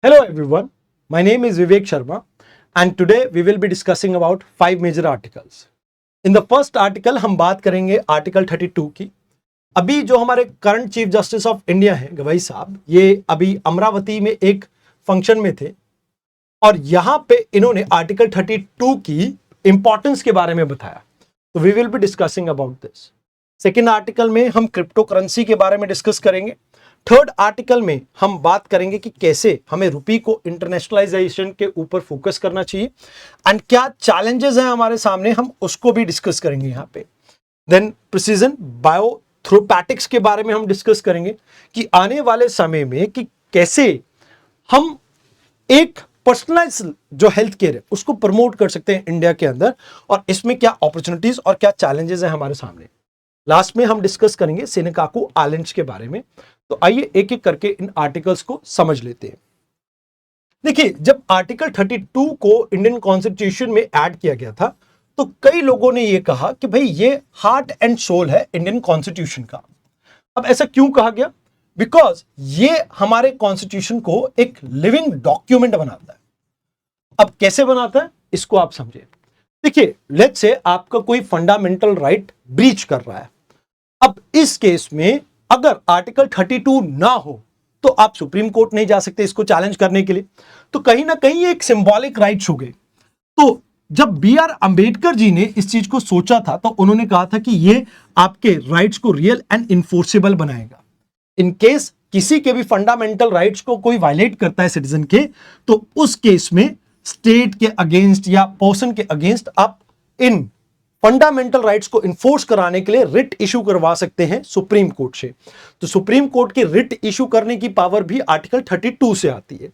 Hello everyone, my name is Vivek Sharma and today we will be discussing about 5 major articles. In the first article हम बात करेंगे article 32 की। अभी जो हमारे current chief justice of India हैं गवाई साहब, ये अभी अमरावती में एक फंक्शन में थे और यहां पे इन्होंने आर्टिकल 32 की इंपॉर्टेंस के बारे में बताया। तो we will be discussing about this. Second article में हम क्रिप्टो करेंसी के बारे में डिस्कस करेंगे। थर्ड आर्टिकल में हम बात करेंगे कि कैसे हमें रुपी को इंटरनेशनलाइजेशन के ऊपर फोकस करना चाहिए एंड क्या चैलेंजेस हैं हमारे सामने, हम उसको भी डिस्कस करेंगे यहाँ पे। देन प्रिसीजन बायोथ्रोपैटिक्स के बारे में हम डिस्कस करेंगे कि आने वाले समय में कि कैसे हम एक पर्सनलाइज जो हेल्थ केयर है उसको प्रमोट कर सकते हैं इंडिया के अंदर और इसमें क्या अपॉर्चुनिटीज और क्या चैलेंजेस हैं हमारे सामने। लास्ट में हम डिस्कस करेंगे सेनेकाकू आइलैंड्स के बारे में। तो आइए एक एक करके इन आर्टिकल्स को समझ लेते हैं। देखिए, जब आर्टिकल 32 को इंडियन कॉन्स्टिट्यूशन में ऐड किया गया था तो कई लोगों ने यह कहा कि भाई ये हार्ट एंड सोल है इंडियन कॉन्स्टिट्यूशन का। अब ऐसा क्यों कहा गया? बिकॉज ये हमारे कॉन्स्टिट्यूशन को एक लिविंग डॉक्यूमेंट बनाता है। अब कैसे बनाता है इसको आप समझे। देखिए, लेट्स से आपका कोई फंडामेंटल राइट ब्रीच कर रहा है। अब इस केस में अगर आर्टिकल 32 ना हो तो आप सुप्रीम कोर्ट नहीं जा सकते इसको चैलेंज करने के लिए। तो कहीं ना कहीं एक सिंबॉलिक राइट्स हो गए। तो जब B.R. अंबेडकर जी ने इस चीज को सोचा था तो उन्होंने कहा था कि ये आपके राइट्स को रियल एंड इन्फोर्सेबल बनाएगा। इन केस किसी के भी फंडामेंटल राइट्स को कोई वायलेट करता है सिटीजन के, तो उस केस में स्टेट के अगेंस्ट या पर्सन के अगेंस्ट आप इन फंडामेंटल राइट्स को इन्फोर्स कराने के लिए रिट इशू करवा सकते हैं सुप्रीम कोर्ट से। तो सुप्रीम कोर्ट की रिट इशू करने की पावर भी आर्टिकल 32 से आती है।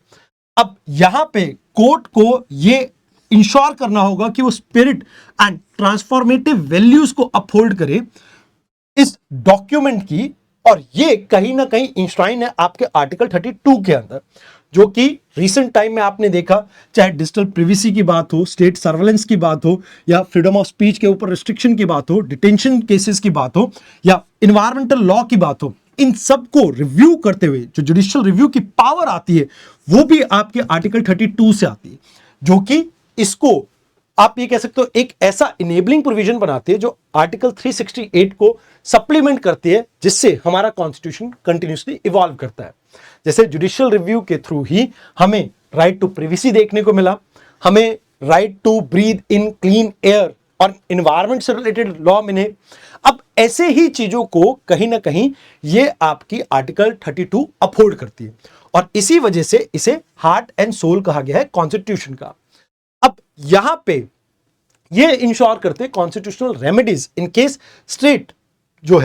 अब यहां पे कोर्ट को यह इंश्योर करना होगा कि वो स्पिरिट एंड ट्रांसफॉर्मेटिव वैल्यूज को अपहोल्ड करे इस डॉक्यूमेंट की, और ये कहीं ना कहीं इंश्राइन है आपके आर्टिकल 32 के अंदर, जो कि रिसेंट टाइम में आपने देखा, चाहे डिजिटल प्रिवेसी की बात हो, स्टेट सर्वेलेंस की बात हो, या फ्रीडम ऑफ स्पीच के ऊपर रिस्ट्रिक्शन की बात हो, डिटेंशन केसेस की बात हो, या इन्वायरमेंटल लॉ की बात हो, इन सब को रिव्यू करते हुए जो जुडिशियल रिव्यू की पावर आती है वो भी आपके आर्टिकल 32 से आती है, जो कि इसको आप ये कह सकते हो एक ऐसा इनेबलिंग प्रोविजन बनाती है जो आर्टिकल 368 को सप्लीमेंट करती है, जिससे हमारा कॉन्स्टिट्यूशन कंटिन्यूसली इवॉल्व करता है। जैसे जुडिशियल रिव्यू के थ्रू ही हमें राइट टू प्रिवेसी देखने को मिला, हमें right to breathe in clean air और इन्वायरमेंट से रिलेटेड लॉ मिले। अब ऐसे ही चीजों को कहीं ना कहीं ये आपकी आर्टिकल 32 अपहोल्ड करती है और इसी वजह से इसे हार्ट एंड सोल कहा गया है कॉन्स्टिट्यूशन का। अब यहां पे ये इंश्योर करते constitutional remedies in case state जो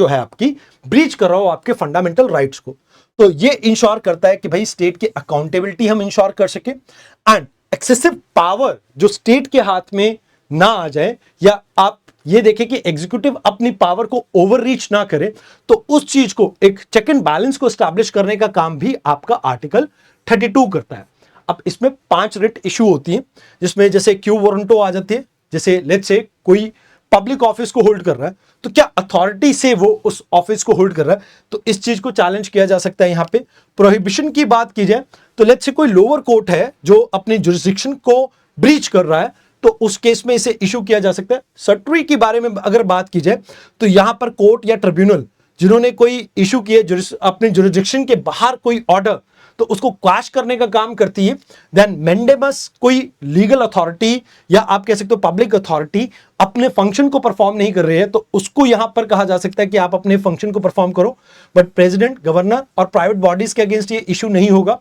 है आपकी ब्रीच कर रहा हो आपके फंडामेंटल राइट्स को। तो ये इंश्योर करता है कि भाई स्टेट की अकाउंटेबिलिटी हम इंश्योर कर सके एंड एक्सेसिव पावर जो स्टेट के हाथ में ना आ जाए, या आप ये देखें कि एग्जीक्यूटिव अपनी पावर को ओवर रीच ना करे, तो उस चीज को एक चेक एंड बैलेंस को एस्टैब्लिश करने का काम भी आपका आर्टिकल 32 करता है। अब इसमें 5 रिट इशू होती हैं, जिसमें जैसे क्यू वारंटो आ जाती है। जैसे लेट्स से कोई पब्लिक ऑफिस को होल्ड कर रहा है तो क्या अथॉरिटी से वो उस ऑफिस को होल्ड कर रहा है, तो इस चीज को चैलेंज किया जा सकता है। यहां पे प्रोहिबिशन की बात की जाए तो लेट्स से कोई लोअर कोर्ट है जो अपनी जुरिस्डिक्शन को ब्रीच कर रहा है, तो उस केस में इसे इशू किया जा सकता है। सर्टरी के बारे में अगर बात की जाए तो यहां पर कोर्ट या ट्रिब्यूनल जिन्होंने कोई इशू किए अपने जुरिस्डिक्शन के बाहर कोई ऑर्डर, तो उसको क्लैश करने का काम करती है। देन मेंडेमस कोई लीगल अथॉरिटी या आप कह सकते हो पब्लिक अथॉरिटी अपने फंक्शन को परफॉर्म नहीं कर रही है, तो उसको यहां पर कहा जा सकता है कि आप अपने फंक्शन को परफॉर्म करो, बट प्रेसिडेंट, गवर्नर और प्राइवेट बॉडीज के अगेंस्ट ये इशू नहीं होगा।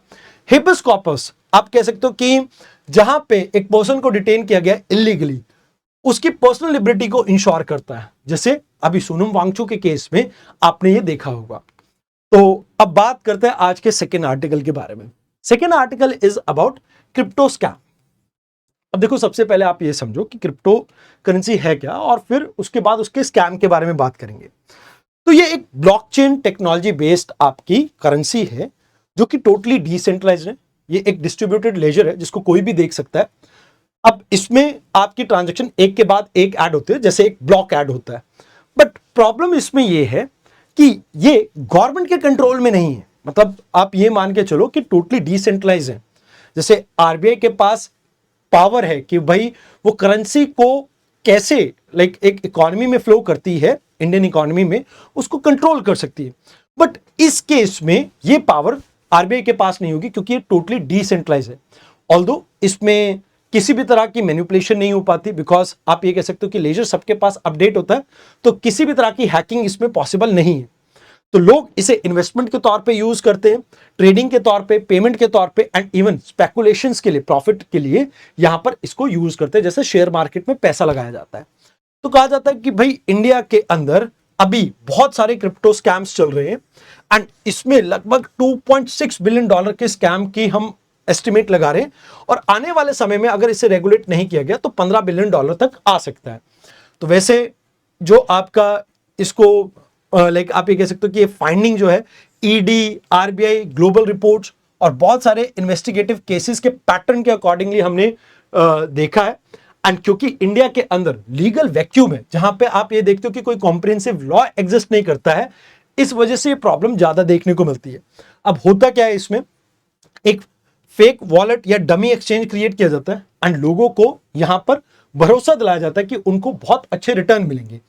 हेबियस कॉर्पस आप कह सकते हो कि जहां पे एक पर्सन को डिटेन किया गया इलीगली, उसकी पर्सनल लिबर्टी को इंश्योर करता है, जैसे अभी सोनम वांगचुक के केस में आपने ये देखा होगा। तो अब बात करते हैं आज के सेकेंड आर्टिकल के बारे में। Second article is about crypto scam. अब देखो, सबसे पहले आप ये समझो कि क्रिप्टो करेंसी है क्या, और फिर उसके बाद उसके स्कैम के बारे में बात करेंगे। तो ये एक ब्लॉकचेन टेक्नोलॉजी बेस्ड आपकी करेंसी है जो कि टोटली डिसेंट्रलाइज्ड है। ये एक डिस्ट्रीब्यूटेड लेजर है जिसको कोई भी देख सकता है। अब इसमें आपकी ट्रांजैक्शन एक के बाद एक ऐड होते हैं, जैसे एक ब्लॉक ऐड होता है। बट प्रॉब्लम इसमें यह है कि ये गवर्नमेंट के कंट्रोल में नहीं है। मतलब आप ये मान के चलो कि टोटली डिसेंट्रलाइज है। जैसे आरबीआई के पास पावर है कि भाई वो करेंसी को कैसे एक इकोनॉमी में फ्लो करती है, इंडियन इकोनॉमी में उसको कंट्रोल कर सकती है। बट इस केस में ये पावर आरबीआई के पास नहीं होगी क्योंकि ये टोटली डिसेंट्रलाइज है। ऑल्दो इसमें किसी भी तरह की मैनिपुलेशन नहीं हो पाती, बिकॉज आप ये कह सकते हो कि लेजर सबके पास अपडेट होता है, तो किसी भी तरह की हैकिंग इसमें पॉसिबल नहीं है। तो लोग इसे इन्वेस्टमेंट के तौर पे यूज करते हैं, ट्रेडिंग के तौर पे, पेमेंट के तौर पे, एंड इवन स्पेकुलेशंस के लिए, प्रॉफिट के लिए यहां पर इसको यूज करते हैं, जैसे शेयर मार्केट में पैसा लगाया जाता है। तो कहा जाता है कि भाई इंडिया के अंदर अभी बहुत सारे क्रिप्टो स्कैम्स चल रहे हैं, एंड इसमें लगभग 2.6 बिलियन डॉलर के स्कैम की हम एस्टिमेट लगा रहे हैं, और आने वाले समय में अगर इसे रेगुलेट नहीं किया गया तो 15 बिलियन डॉलर तक आ सकता है। तो वैसे जो आपका इसको आप ये कह सकते हो कि ये फाइंडिंग जो है ईडी, आरबीआई, ग्लोबल रिपोर्ट्स और बहुत सारे इन्वेस्टिगेटिव केसेस के पैटर्न के अकॉर्डिंगली हमने देखा है। एंड क्योंकि इंडिया के अंदर लीगल वैक्यूम है, जहां पे आप ये देखते हो कि कोई कॉम्प्रिहेंसिव लॉ एग्जिस्ट नहीं करता है, इस वजह से ये प्रॉब्लम ज्यादा देखने को मिलती है। अब होता क्या है, इसमें एक फेक वॉलेट या डमी एक्सचेंज क्रिएट किया जाता है एंड लोगों को यहां पर भरोसा दिलाया जाता है कि उनको बहुत अच्छे रिटर्न मिलेंगे।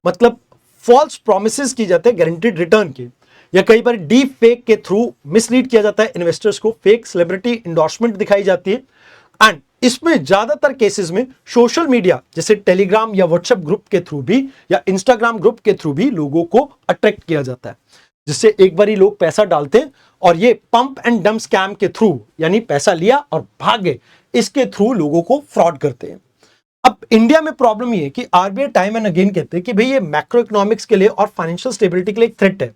मतलब फॉल्स प्रोमिसेस की जाते हैं गारंटीड रिटर्न के, या कई बार डीप फेक के थ्रू मिसलीड किया जाता है इन्वेस्टर्स को, फेक सेलिब्रिटी इंडोर्समेंट दिखाई जाती है। एंड इसमें ज्यादातर केसेस में सोशल मीडिया जैसे टेलीग्राम या व्हाट्सएप ग्रुप के थ्रू भी या इंस्टाग्राम ग्रुप के थ्रू भी लोगों को अट्रैक्ट किया जाता है, जिससे एक बार ही लोग पैसा डालते हैं और ये पंप एंड डंप स्कैम के थ्रू, यानी पैसा लिया और भागे, इसके थ्रू लोगों को फ्रॉड करते हैं। अब इंडिया में प्रॉब्लम ये है कि आरबीआई टाइम एंड अगेन कहते हैं कि भाई ये मैक्रो इकोनॉमिक्स के लिए और फाइनेंशियल स्टेबिलिटी के लिए एक थ्रेट है,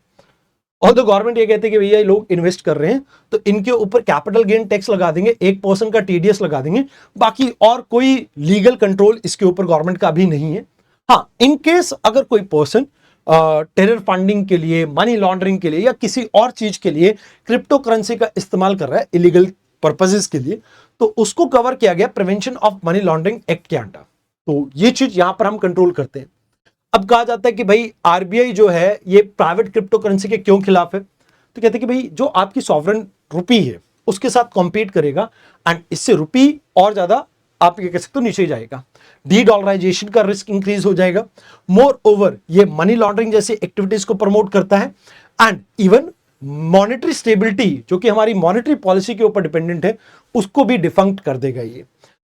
और तो गवर्नमेंट ये कहते हैं कि भैया ये लोग इन्वेस्ट कर रहे हैं तो इनके ऊपर कैपिटल गेन टैक्स लगा देंगे, 1% का टीडीएस लगा देंगे, बाकी और कोई लीगल कंट्रोल इसके ऊपर गवर्नमेंट का भी नहीं है। हाँ, इन केस अगर कोई पर्सन टेरर फंडिंग के लिए, मनी लॉन्ड्रिंग के लिए या किसी और चीज के लिए क्रिप्टो करेंसी का इस्तेमाल कर रहा है इलीगल पर्पसेस के लिए, तो उसको कवर किया गया prevention of money laundering act के अंडर। तो ये चीज यहां पर हम कंट्रोल करते हैं। अब कहा जाता है कि भाई आरबीआई जो है ये प्राइवेट क्रिप्टो करेंसी के क्यों खिलाफ है, तो कहते हैं कि भाई जो आपकी सॉवरेन रुपी है उसके साथ कॉम्पीट करेगा एंड इससे रुपी और ज्यादा आप ये कह सकते हो नीचे जाएगा, डी डॉलराइजेशन का रिस्क इंक्रीज हो जाएगा। मोर ओवर ये मनी लॉन्ड्रिंग जैसी एक्टिविटीज को प्रमोट करता है एंड इवन मॉनेटरी स्टेबिलिटी जो कि हमारी मॉनेटरी पॉलिसी के ऊपर डिपेंडेंट है उसको भी डिफंक्ट कर देगा ये।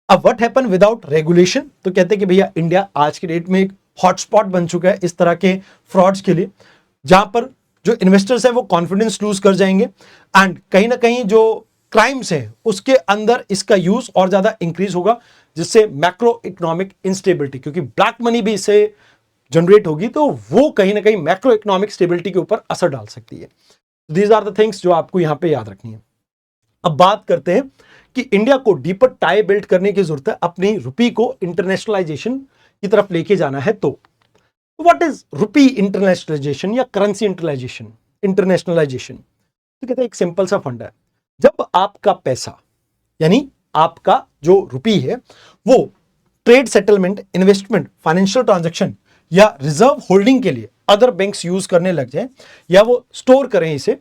अब व्हाट हैपन विदाउट रेगुलेशन, तो कहते हैं कि भैया इंडिया आज के डेट में एक हॉटस्पॉट बन चुका है इस तरह के फ्रॉड्स के लिए, जहां पर जो इन्वेस्टर्स है वो कॉन्फिडेंस लूज कर जाएंगे एंड कहीं ना कहीं जो क्राइम्स है उसके अंदर इसका यूज और ज्यादा इंक्रीज होगा, जिससे मैक्रो इकोनॉमिक इंस्टेबिलिटी, क्योंकि ब्लैक मनी भी इससे जनरेट होगी तो वो कहीं ना कहीं मैक्रो इकोनॉमिक स्टेबिलिटी के ऊपर असर डाल सकती है। दीज आर द थिंग्स जो आपको यहां पे याद रखनी है। अब बात करते हैं कि इंडिया को डीपर टाई बिल्ड करने की जरूरत है, अपनी रुपी को इंटरनेशनलाइजेशन की तरफ लेके जाना है। तो व्हाट इज रुपी इंटरनेशनलाइजेशन या करेंसी इंटरनेशनलाइजेशन? तो कहते हैं एक सिंपल सा फंडा है, जब आपका पैसा यानी आपका जो रुपी है वो trade settlement, investment, financial transaction या रिजर्व होल्डिंग के लिए अदर बैंक्स यूज करने लग जाए या वो स्टोर करें इसे,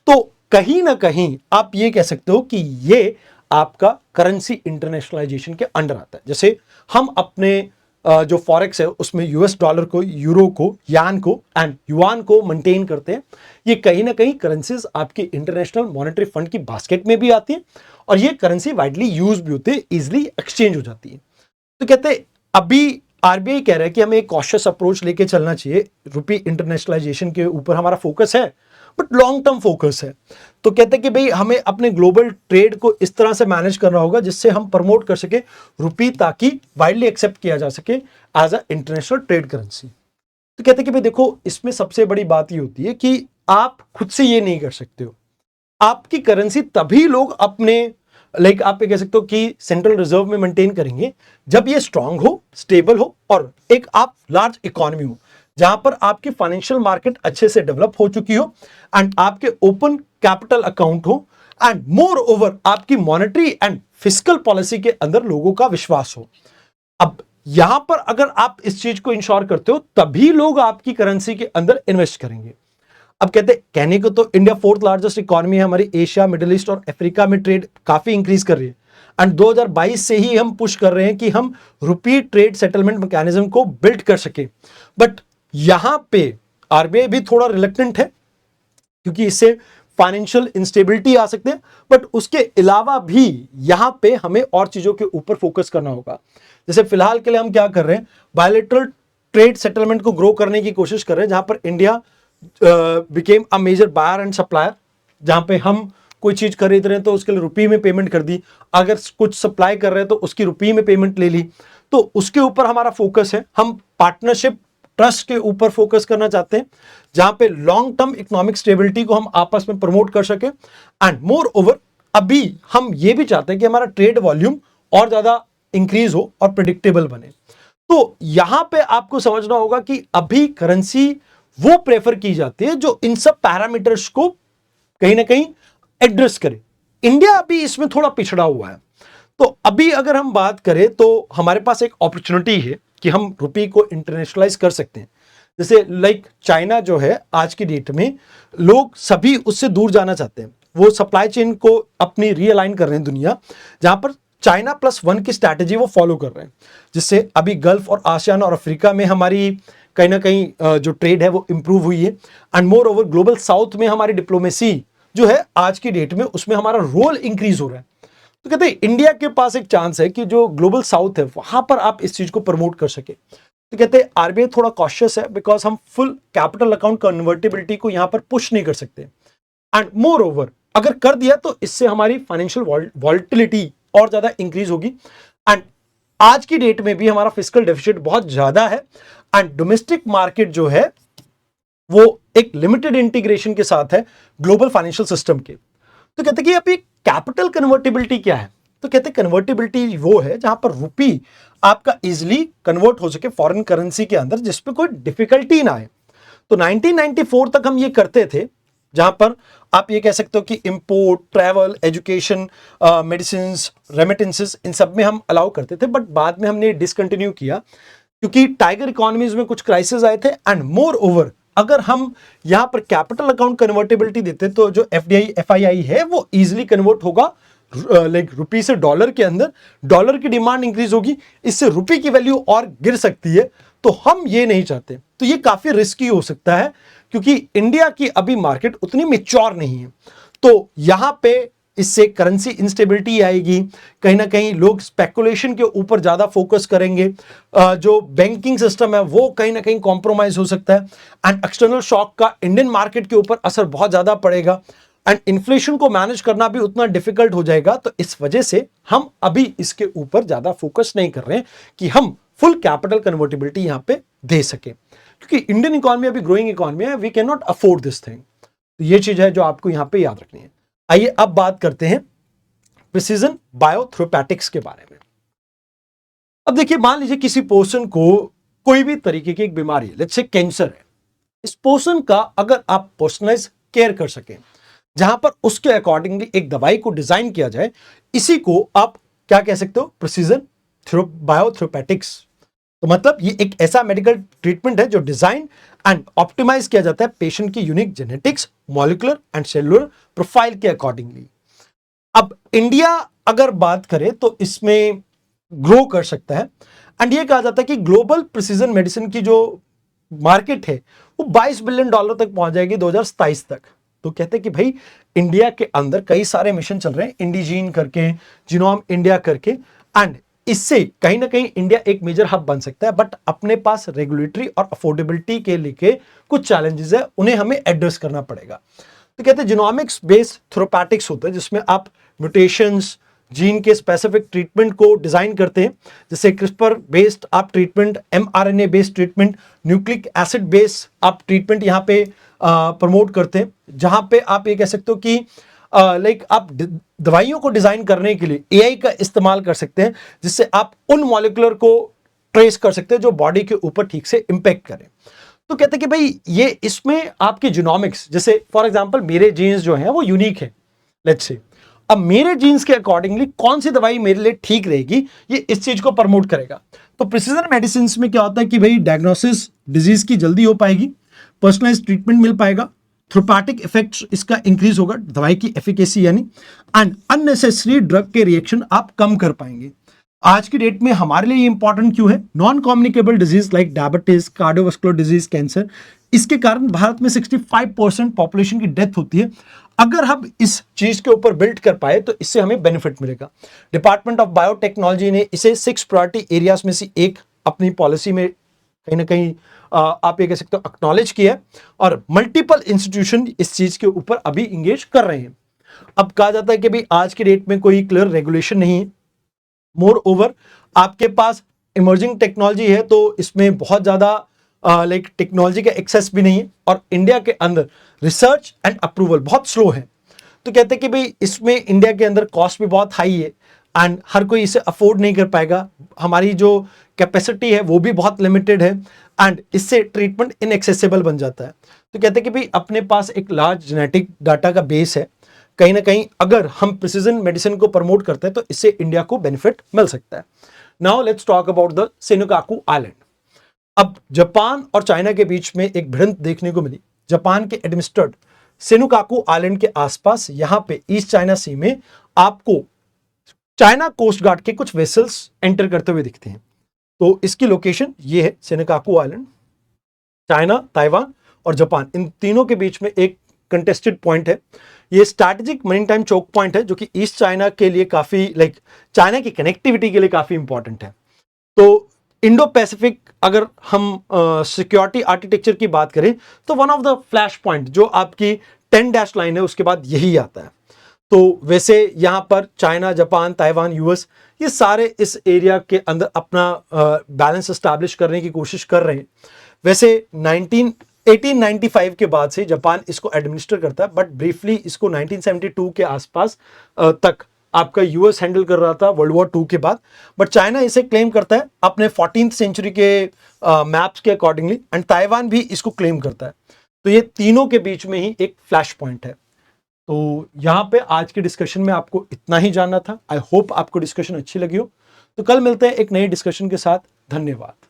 तो कहीं ना कहीं आप ये कह सकते हो कि ये आपका करेंसी इंटरनेशनलाइजेशन के अंडर आता है। जैसे हम अपने जो फॉरेक्स है उसमें यूएस डॉलर को, यूरो को, यान को एंड युआन को मेंटेन करते हैं, ये कहीं ना कहीं करेंसीज आपकी इंटरनेशनल मॉनेटरी फंड की बास्केट में भी आती है और ये करेंसी वाइडली यूज भी होती है, इजिली एक्सचेंज हो जाती है। तो कहते हैं अभी आरबीआई कह रहा है कि हमें एक कॉशियस अप्रोच लेके चलना चाहिए, रुपी इंटरनेशनलाइजेशन के ऊपर हमारा फोकस है बट लॉन्ग टर्म फोकस है। तो कहते हैं कि भाई हमें अपने ग्लोबल ट्रेड को इस तरह से मैनेज करना होगा जिससे हम प्रमोट कर सके रुपी, ताकि वाइडली एक्सेप्ट किया जा सके as a international trade currency. तो कहते हैं कि भाई देखो इसमें सबसे बड़ी बात ये होती है कि आप खुद से ये नहीं कर सकते हो, आपकी करेंसी तभी लोग अपने आप ये कह सकते हो कि सेंट्रल रिजर्व में मेंटेन करेंगे जब ये स्ट्रांग हो, स्टेबल हो और एक आप लार्ज इकोनॉमी हो जहां पर आपकी फाइनेंशियल मार्केट अच्छे से डेवलप हो चुकी हो एंड आपके ओपन कैपिटल अकाउंट हो एंड मोर ओवर आपकी मॉनेटरी एंड फिस्कल पॉलिसी के अंदर लोगों का विश्वास हो। अब यहां पर अगर आप इस चीज को इंश्योर करते हो तभी लोग आपकी करेंसी के अंदर इन्वेस्ट करेंगे। अब कहते हैं, कहने को तो इंडिया 4th लार्जेस्ट इकोनॉमी है, हमारी एशिया, मिडिल ईस्ट और अफ्रीका में ट्रेड काफी इंक्रीज कर रही है। एंड 2022 से ही हम पुश कर रहे हैं कि हम रुपी ट्रेड सेटलमेंट मैकेनिज्म को बिल्ड कर सके। बट यहां पे आरबीआई भी थोड़ा रिलक्टेंट है, क्योंकि इससे फाइनेंशियल इंस्टेबिलिटी आ सकते हैं। बट उसके अलावा भी यहां पे हमें और चीजों के ऊपर फोकस करना होगा। जैसे फिलहाल के लिए हम क्या कर रहे हैं, बायलैटरल ट्रेड सेटलमेंट को ग्रो करने की कोशिश कर रहे हैं, जहां पर India became a major buyer and supplier, जहां पे हम कोई चीज खरीद रहे हैं तो उसके लिए रुपये में पेमेंट कर दी, अगर कुछ सप्लाई कर रहे हैं तो उसकी रुपये में पेमेंट ले ली। तो उसके ऊपर हमारा फोकस है। हम पार्टनरशिप ट्रस्ट के ऊपर फोकस करना चाहते हैं, जहां पे लॉन्ग टर्म इकोनॉमिक स्टेबिलिटी को हम आपस में प्रमोट कर सके। एंड मोर ओवर अभी हम ये भी चाहते हैं कि हमारा ट्रेड वॉल्यूम और ज्यादा इंक्रीज हो और प्रिडिक्टेबल बने। तो यहां पे आपको समझना होगा कि अभी करेंसी वो प्रेफर की जाती है जो इन सब पैरामीटर्स को कहीं ना कहीं एड्रेस करे। इंडिया अभी इसमें थोड़ा पिछड़ा हुआ है। तो अभी अगर हम बात करें तो हमारे पास एक अपॉर्चुनिटी है कि हम रुपये को इंटरनेशनलाइज कर सकते हैं। जैसे लाइक चाइना जो है आज की डेट में, लोग सभी उससे दूर जाना चाहते हैं। वो सप्लाई चेन को अपनी रीअलाइन कर रहे हैं दुनिया, जहां पर चाइना +1 की स्ट्रैटेजी वो फॉलो कर रहे हैं, जिससे अभी गल्फ और आसियान और अफ्रीका में हमारी कहीं ना कहीं जो ट्रेड है वो इंप्रूव हुई है। And more over global south में हमारी डिप्लोमेसी जो है आज की डेट में, उसमें हमारा रोल इंक्रीज हो रहा है। तो कहते हैं इंडिया के पास एक चांस है कि जो ग्लोबल साउथ है वहां पर आप इस चीज को प्रमोट कर सके। तो कहते हैं आरबीआई थोड़ा कॉशियस है, बिकॉज हम फुल कैपिटल अकाउंट कन्वर्टिबिलिटी को यहां पर पुश नहीं कर सकते। एंड मोर ओवर अगर कर दिया तो इससे हमारी फाइनेंशियल वॉल्टिलिटी और ज्यादा इंक्रीज होगी। एंड आज की डेट में भी हमारा फिस्कल डेफिसिट बहुत ज्यादा है। एंड डोमेस्टिक मार्केट जो है वो एक लिमिटेड इंटीग्रेशन के साथ है ग्लोबल फाइनेंशियल सिस्टम के। तो कहते हैं कि अभी कैपिटल कन्वर्टिबिलिटी क्या है, तो कहते हैं कन्वर्टिबिलिटी वो है जहां पर रुपी आपका इजिली कन्वर्ट हो सके फॉरेन करेंसी के अंदर, जिसपे कोई डिफिकल्टी ना आए। तो 1994 तक हम ये करते थे, जहां पर आप ये कह सकते हो कि import, travel, education, medicine, remittances, इन सब में हम अलाउ करते थे। बट बाद में हमने डिसकंटिन्यू किया, क्योंकि टाइगर इकोनॉमीज में कुछ क्राइसिस आए थे। एंड मोर ओवर अगर हम यहां पर कैपिटल अकाउंट कन्वर्टेबिलिटी देते तो जो एफडीआई एफआईआई है वो इजीली कन्वर्ट होगा लाइक रुपी से डॉलर के अंदर। डॉलर की डिमांड इंक्रीज होगी, इससे रुपये की वैल्यू और गिर सकती है। तो हम ये नहीं चाहते। तो ये काफी रिस्की हो सकता है, क्योंकि इंडिया की अभी मार्केट उतनी मैच्योर नहीं है। तो यहां पे इससे करेंसी इंस्टेबिलिटी आएगी, कहीं ना कहीं लोग स्पेकुलेशन के ऊपर ज्यादा फोकस करेंगे, जो बैंकिंग सिस्टम है वो कहीं ना कहीं कॉम्प्रोमाइज हो सकता है। एंड एक्सटर्नल शॉक का इंडियन मार्केट के ऊपर असर बहुत ज्यादा पड़ेगा। एंड इन्फ्लेशन को मैनेज करना भी उतना डिफिकल्ट हो जाएगा। तो इस वजह से हम अभी इसके ऊपर ज्यादा फोकस नहीं कर रहे हैं कि हम फुल कैपिटल कन्वर्टिबिलिटी यहां पे दे सके, क्योंकि इंडियन इकोनॉमी अभी ग्रोइंग इकोनॉमी है, we can not afford this thing. तो ये चीज है जो आपको यहां पे याद रखनी है। आइए अब बात करते हैं प्रिसीजन बायोथेरेपेटिक्स के बारे में। अब देखिए, मान लीजिए किसी पर्सन को कोई भी तरीके की एक बीमारी है, लेट्स से कैंसर है। इस पर्सन का अगर आप पर्सनलाइज केयर कर सकें, जहां पर उसके अकॉर्डिंगली एक दवाई को डिजाइन किया जाए, इसी को आप क्या कह सकते हो, प्रिसीजन बायोथेरेपेटिक्स। तो मतलब ये एक ऐसा मेडिकल ट्रीटमेंट है जो डिजाइन एंड ऑप्टिमाइज किया जाता है पेशेंट की unique genetics, molecular and cellular profile के अकॉर्डिंगली। अब इंडिया अगर बात करें तो इसमें ग्रो कर सकता है। एंड ये कहा जाता है कि ग्लोबल प्रिसीजन मेडिसिन की जो मार्केट है वो $22 बिलियन तक पहुंच जाएगी 2027 तक। तो कहते हैं कि भाई इंडिया के अंदर कई सारे मिशन चल रहे हैं, इंडिजीन करके, जीनोम इंडिया करके। एंड इससे कहीं ना कहीं इंडिया एक मेजर हब बन सकता है। बट अपने पास रेगुलेटरी और अफोर्डेबिलिटी के लेके कुछ चैलेंजेस है, उन्हें हमें एड्रेस करना पड़ेगा। तो कहते हैं जीनोमिक्स बेस्ड थेरेपेटिक्स होता है, जिसमें आप म्यूटेशंस, जीन के स्पेसिफिक ट्रीटमेंट को डिजाइन करते हैं। जैसे क्रिस्पर बेस्ड आप treatment, mRNA based treatment, nucleic acid based आप ट्रीटमेंट यहाँ पे प्रमोट करते हैं, जहां पे आप ये कह सकते हो कि लाइक आप दवाइयों को डिजाइन करने के लिए एआई का इस्तेमाल कर सकते हैं, जिससे आप उन मॉलिक्यूलर को ट्रेस कर सकते हैं जो बॉडी के ऊपर ठीक से इंपैक्ट करें। तो कहते हैं कि भाई ये इसमें आपके जीनोमिक्स, जैसे फॉर एग्जांपल मेरे जीन्स जो हैं वो यूनिक है, लेट्स से, अब मेरे जीन्स के अकॉर्डिंगली कौन सी दवाई मेरे लिए ठीक रहेगी, ये इस चीज को प्रमोट करेगा। तो प्रिसीजन मेडिसिन में क्या होता है कि भाई डायग्नोसिस डिजीज की जल्दी हो पाएगी, पर्सनलाइज्ड ट्रीटमेंट मिल पाएगा, थ्रोपाटिक इफेक्ट्स इसका इंक्रीज होगा, दवाई की एफिकेसी यानी, एंड अननेसेसरी ड्रग के रिएक्शन आप कम कर पाएंगे। आज की डेट में हमारे लिए ये इंपॉर्टेंट क्यों है? Non communicable disease like diabetes, cardiovascular disease, cancer, इसके कारण भारत में 65% पॉपुलेशन की डेथ होती है। अगर हम इस चीज के ऊपर बिल्ड कर पाए तो इससे हमें बेनिफिट मिलेगा। डिपार्टमेंट ऑफ बायोटेक्नोलॉजी ने इसे 6 प्रायोरिटी एरियाज में से एक अपनी पॉलिसी में कहीं ना कहीं आप ये कह सकते हो एक्नॉलेज किया है, और मल्टीपल इंस्टीट्यूशन इस चीज के ऊपर अभी इंगेज कर रहे हैं। अब कहा जाता है कि भाई आज की डेट में कोई क्लियर रेगुलेशन नहीं है। मोर ओवर आपके पास इमर्जिंग टेक्नोलॉजी है तो इसमें बहुत ज्यादा लाइक टेक्नोलॉजी का एक्सेस भी नहीं है, और इंडिया के अंदर रिसर्च एंड अप्रूवल बहुत स्लो है। तो कहते हैं कि भाई इसमें इंडिया के अंदर कॉस्ट भी बहुत हाई है एंड हर कोई इसे अफोर्ड नहीं कर पाएगा। हमारी जो कैपेसिटी है वो भी बहुत लिमिटेड है एंड इससे ट्रीटमेंट इनएक्सेसिबल बन जाता है। तो कहते हैं कि भाई अपने पास एक लार्ज जेनेटिक डाटा का बेस है, कहीं ना कहीं अगर हम प्रिसीजन मेडिसिन को प्रमोट करते हैं तो इससे इंडिया को बेनिफिट मिल सकता है। Now let's talk about the Senkaku island. अब जापान और चाइना के बीच में एक भिड़ंत देखने को मिली। जापान के एडमिनिस्ट्रेड सेनुकाकू आइलैंड के आसपास यहां पे ईस्ट चाइना सी में आपको चाइना कोस्ट गार्ड के कुछ वेसल्स एंटर करते हुए दिखते हैं। तो इसकी लोकेशन ये है सेनुकाकू आइलैंड। चाइना, ताइवान और जापान, इन तीनों के बीच में एक कंटेस्टेड पॉइंट है। ये strategic maritime choke point है जो कि ईस्ट चाइना के लिए काफी चाइना की कनेक्टिविटी के लिए काफी इंपॉर्टेंट है। तो इंडो पैसिफिक अगर हम सिक्योरिटी आर्किटेक्चर की बात करें तो one of the flash point जो आपकी 10 डैश लाइन है उसके बाद यही आता है। तो वैसे यहां पर चाइना, जापान, ताइवान, यूएस, ये सारे इस एरिया के अंदर अपना बैलेंस एस्टैब्लिश करने की कोशिश कर रहे हैं। वैसे 1895 के बाद से जापान इसको एडमिनिस्टर करता है, बट ब्रीफली इसको 1972 के आसपास तक आपका यूएस हैंडल कर रहा था वर्ल्ड वॉर 2 के बाद। बट चाइना इसे क्लेम करता है अपने 14th सेंचुरी के मैप्स के अकॉर्डिंगली, एंड ताइवान भी इसको क्लेम करता है। तो ये तीनों के बीच में ही एक फ्लैश पॉइंट है। तो यहां पे आज के डिस्कशन में आपको इतना ही जानना था। आई होप आपको डिस्कशन अच्छी लगी हो। तो कल मिलते हैं एक नए डिस्कशन के साथ। धन्यवाद।